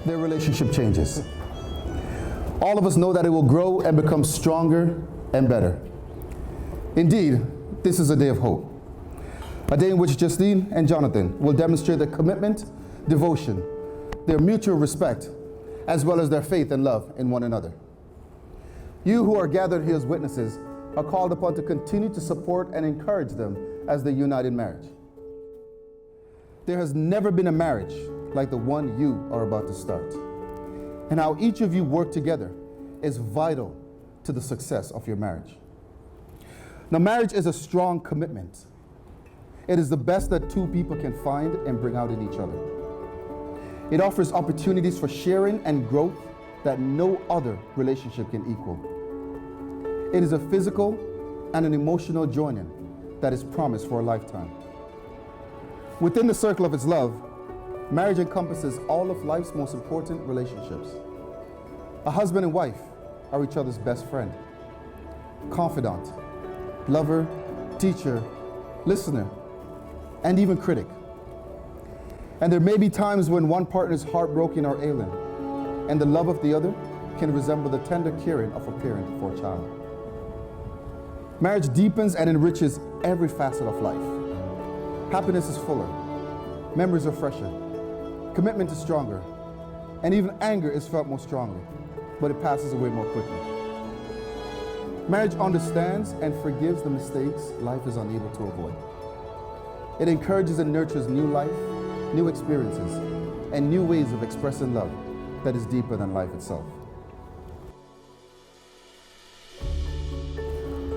Their relationship changes. All of us know that it will grow and become stronger and better. Indeed, this is a day of hope. A day in which Justine and Jonathan will demonstrate their commitment, devotion, their mutual respect, as well as their faith and love in one another. You who are gathered here as witnesses are called upon to continue to support and encourage them as they unite in marriage. There has never been a marriage like the one you are about to start. And how each of you work together is vital to the success of your marriage. Now, marriage is a strong commitment. It is the best that two people can find and bring out in each other. It offers opportunities for sharing and growth that no other relationship can equal. It is a physical and an emotional joining that is promised for a lifetime. Within the circle of its love, marriage encompasses all of life's most important relationships. A husband and wife are each other's best friend, confidant, lover, teacher, listener, and even critic. And there may be times when one partner is heartbroken or ailing, and the love of the other can resemble the tender caring of a parent for a child. Marriage deepens and enriches every facet of life. Happiness is fuller, memories are fresher, commitment is stronger, and even anger is felt more strongly, but it passes away more quickly. Marriage understands and forgives the mistakes life is unable to avoid. It encourages and nurtures new life, new experiences, and new ways of expressing love that is deeper than life itself.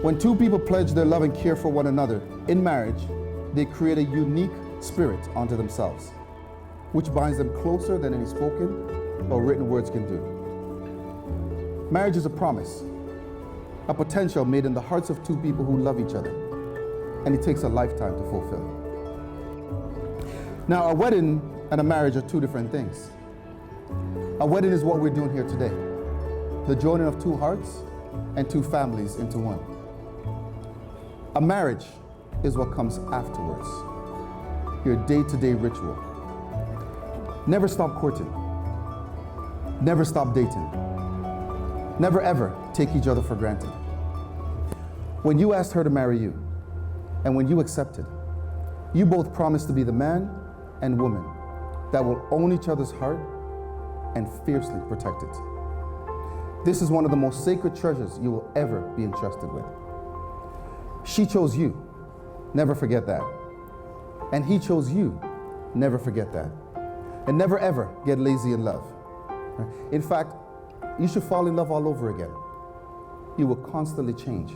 When two people pledge their love and care for one another in marriage, they create a unique spirit unto themselves, which binds them closer than any spoken or written words can do. Marriage is a promise, a potential made in the hearts of two people who love each other, and it takes a lifetime to fulfill. Now, a wedding and a marriage are two different things. A wedding is what we're doing here today, the joining of two hearts and two families into one. A marriage is what comes afterwards, your day-to-day ritual. Never stop courting. Never stop dating. Never ever take each other for granted. When you asked her to marry you, and when you accepted, you both promised to be the man and woman that will own each other's heart and fiercely protect it. This is one of the most sacred treasures you will ever be entrusted with. She chose you, never forget that. And he chose you, never forget that. And never ever get lazy in love. In fact, you should fall in love all over again. You will constantly change.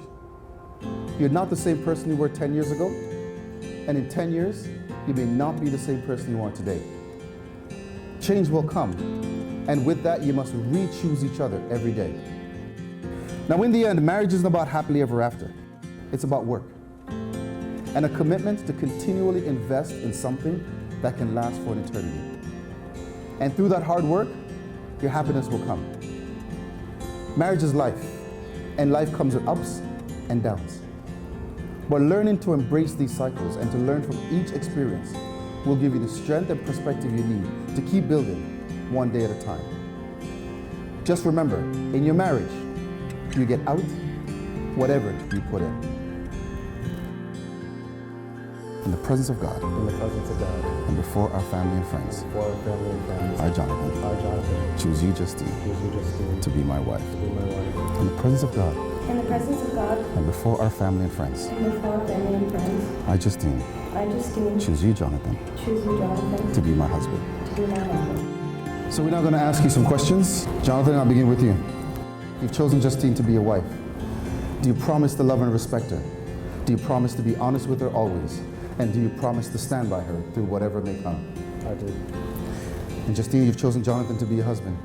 You're not the same person you were 10 years ago, and in 10 years, you may not be the same person you are today. Change will come, and with that, you must re-choose each other every day. Now, in the end, marriage isn't about happily ever after. It's about work and a commitment to continually invest in something that can last for an eternity. And through that hard work, your happiness will come. Marriage is life, and life comes with ups and downs. But learning to embrace these cycles and to learn from each experience will give you the strength and perspective you need to keep building one day at a time. Just remember, in your marriage, you get out whatever you put in. In the presence of God. In the presence of God. And before our family and friends. Before our family and friends. I, Jonathan. I, Jonathan. Choose you, Justine. Choose you, Justine. To be my wife. To be my wife. In the presence of God. In the presence of God. And before our family and friends. And before our family and friends. I, Justine. I, Justine. Choose you, Jonathan. Choose you, Jonathan. To be my husband. To be my husband. So we're now going to ask you some questions. Jonathan, I'll begin with you. You've chosen Justine to be your wife. Do you promise to love and respect her? Do you promise to be honest with her always? And do you promise to stand by her through whatever may come? I do. And Justine, you've chosen Jonathan to be your husband.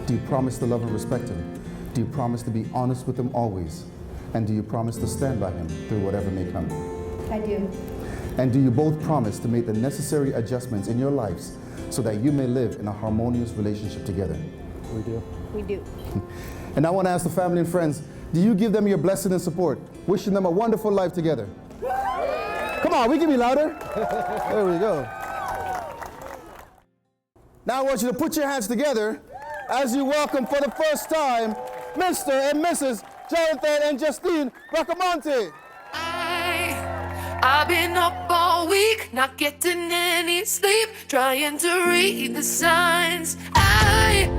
Do you promise to love and respect him? Do you promise to be honest with him always? And do you promise to stand by him through whatever may come? I do. And do you both promise to make the necessary adjustments in your lives so that you may live in a harmonious relationship together? We do. We do. And I want to ask the family and friends, do you give them your blessing and support, wishing them a wonderful life together? Come on, we can be louder. There we go. Now I want you to put your hands together as you welcome for the first time Mr. and Mrs. Jonathan and Justine Bracamonte. I've been up all week, not getting any sleep, trying to read the signs. I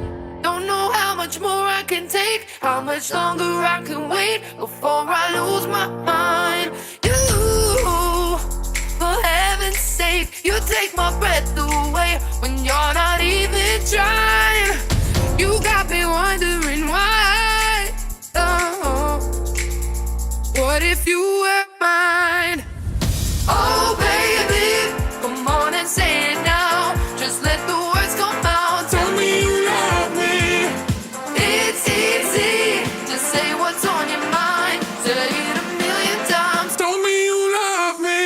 don't know how much more I can take, how much longer I can wait before I lose my mind. You, for heaven's sake, you take my breath away when you're not even trying. You got me wondering why. Oh, what if you were mine? Oh baby, come on and say it now. Just let the words come out. Tell me you love me. It's easy to say what's on your mind. Say it a million times. Tell me you love me.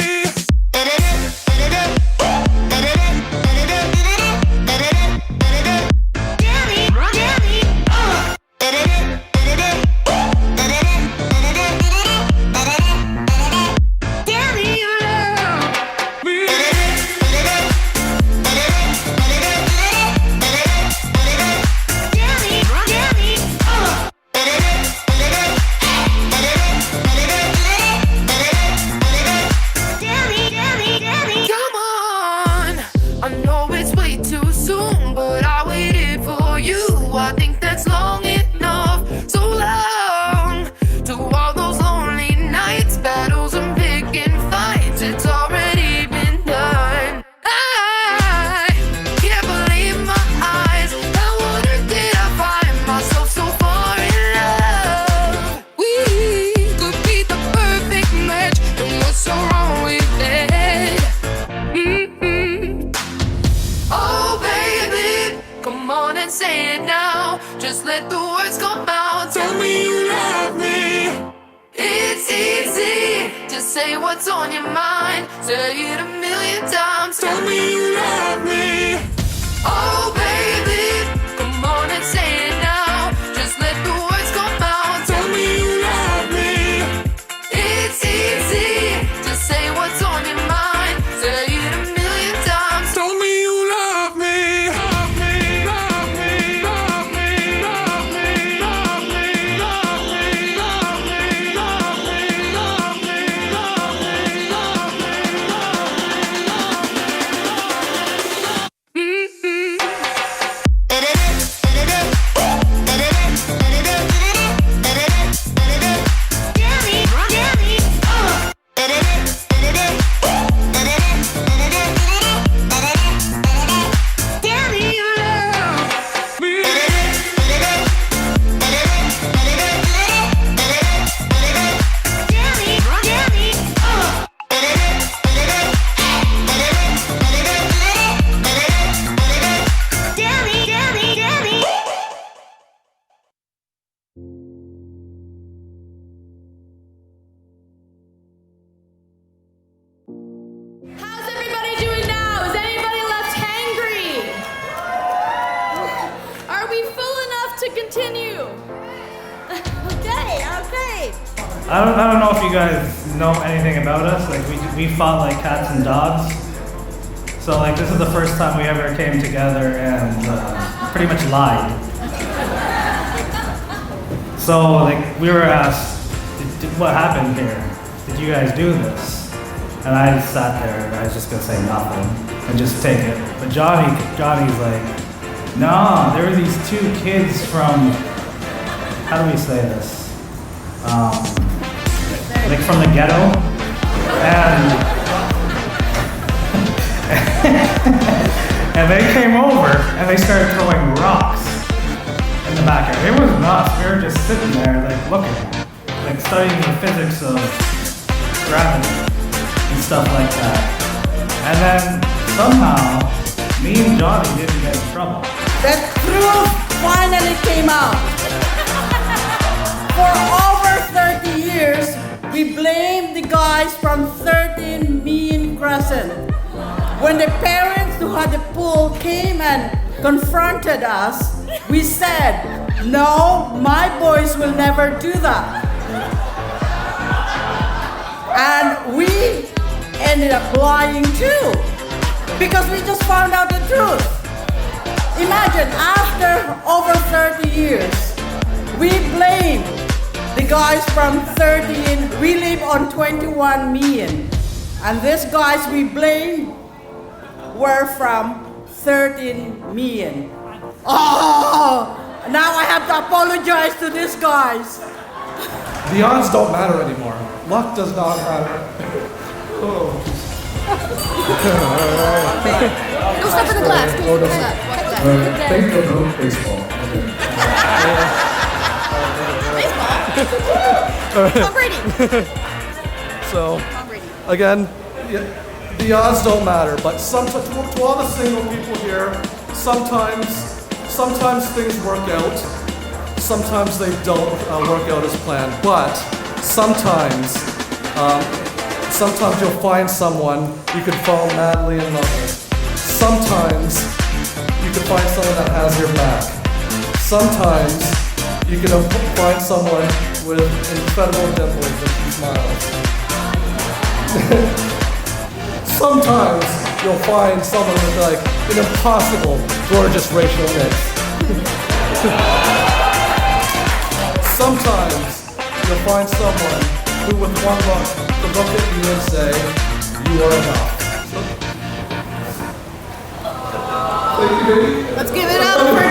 Say it now, just let the words come out. Tell me you love me. It's easy to say what's on your mind. Say it a million times. Tell me you love me. Oh baby, come on and say it now. Just let the words come out. Tell me you love me. It's easy to say what's on your mind. Say it a million times. Tell me you love me. I don't know if you guys know anything about us. Like we fought like cats and dogs. So like this is the first time we ever came together and pretty much lied. So like we were asked, what happened here? Did you guys do this? And I just sat there and I was just gonna say nothing and just take it. But Johnny's like, no, there were these two kids from, how do we say this? Like from the ghetto, and they came over and they started throwing rocks in the backyard. It wasn't us, we were just sitting there like looking, like studying the physics of gravity and stuff like that. And then somehow, me and Johnny didn't get in trouble. The truth finally came out. For over 30 years, we blamed the guys from 13 Mean Crescent. When the parents who had the pool came and confronted us, we said, no, my boys will never do that. And we ended up lying too, because we just found out the truth. Imagine, after over 30 years, we blame the guys from 13, we live on 21 million. And these guys we blame were from 13 million. Oh, now I have to apologize to these guys. The odds don't matter anymore. Luck does not matter. Oh. Go step in the glass. Go step in the glass. Thank you, no baseball. Tom Brady. So, Tom Brady. again, the odds don't matter, but to all the single people here, sometimes things work out, sometimes they don't work out as planned, but sometimes you'll find someone you can fall madly in love with. Sometimes you can find someone that has your back. Sometimes you can find someone with incredible dimples and smiles. Sometimes you'll find someone with like an impossible, gorgeous racial mix. Sometimes you'll find someone who with one look can look at you and say, you are enough. Thank you, baby. Let's give it up for